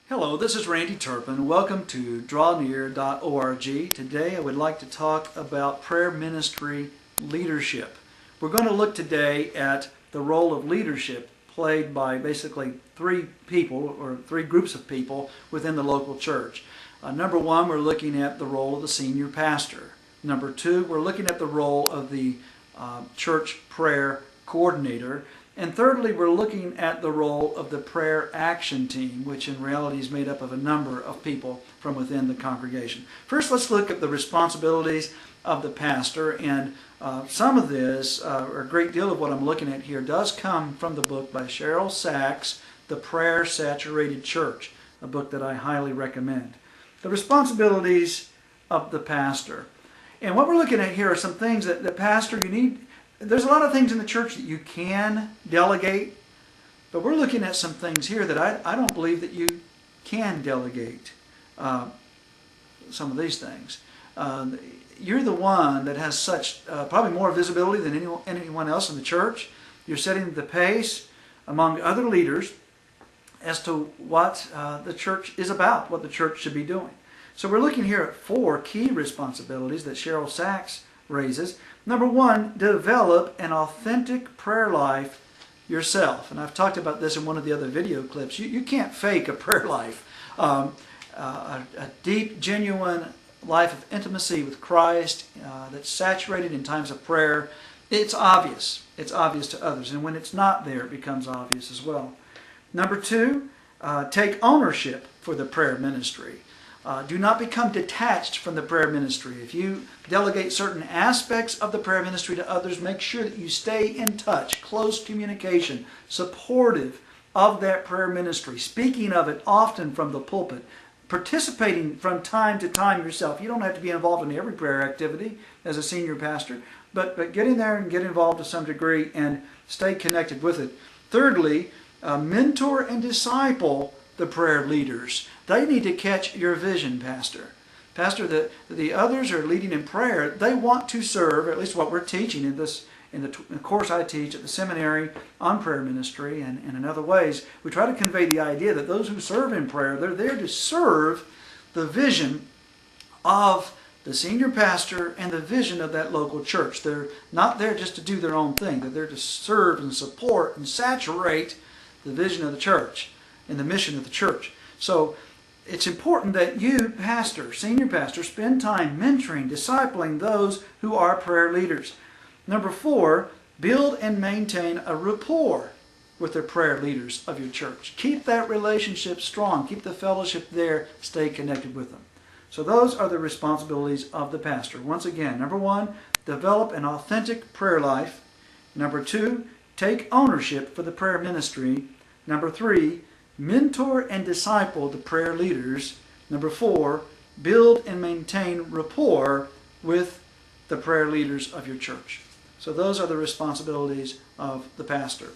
Hello, this is Randy Turpin. Welcome to drawnear.org. Today I would like to talk about prayer ministry leadership. We're going to look today at the role of leadership played by basically three people or three groups of people within the local church. Number one, we're looking at the role of the senior pastor. Number two, we're looking at the role of the church prayer coordinator. And thirdly, we're looking at the role of the prayer action team, which in reality is made up of a number of people from within the congregation. First, let's look at the responsibilities of the pastor. And some of this, or a great deal of what I'm looking at here, does come from the book by Cheryl Sachs, The Prayer Saturated Church, a book that I highly recommend. The responsibilities of the pastor. And what we're looking at here are some things that the pastor, you need. There's a lot of things in the church that you can delegate, but we're looking at some things here that I don't believe that you can delegate some of these things. You're the one that has such probably more visibility than anyone else in the church. You're setting the pace among other leaders as to what the church is about, what the church should be doing. So we're looking here at 4 key responsibilities that Cheryl Sachs raises. Number one, develop an authentic prayer life yourself. And I've talked about this in one of the other video clips. You can't fake a prayer life. A deep, genuine life of intimacy with Christ that's saturated in times of prayer, it's obvious. It's obvious to others. And when it's not there, it becomes obvious as well. Number two, take ownership for the prayer ministry. Do not become detached from the prayer ministry. If you delegate certain aspects of the prayer ministry to others, make sure that you stay in touch, close communication, supportive of that prayer ministry, speaking of it often from the pulpit, participating from time to time yourself. You don't have to be involved in every prayer activity as a senior pastor, but get in there and get involved to some degree and stay connected with it. Thirdly, mentor and disciple the prayer leaders. They need to catch your vision, Pastor. Pastor, the others are leading in prayer. They want to serve, at least what we're teaching in the course I teach at the seminary on prayer ministry and in other ways. We try to convey the idea that those who serve in prayer, they're there to serve the vision of the senior pastor and the vision of that local church. They're not there just to do their own thing. They're there to serve and support and saturate the vision of the church and the mission of the church. So it's important that you, pastor, senior pastor, spend time mentoring, discipling those who are prayer leaders. Number 4, build and maintain a rapport with the prayer leaders of your church. Keep that relationship strong. Keep the fellowship there. Stay connected with them. So those are the responsibilities of the pastor. Once again, number 1, develop an authentic prayer life. Number 2, take ownership for the prayer ministry. Number 3, mentor and disciple the prayer leaders. Number 4, build and maintain rapport with the prayer leaders of your church. So those are the responsibilities of the pastor.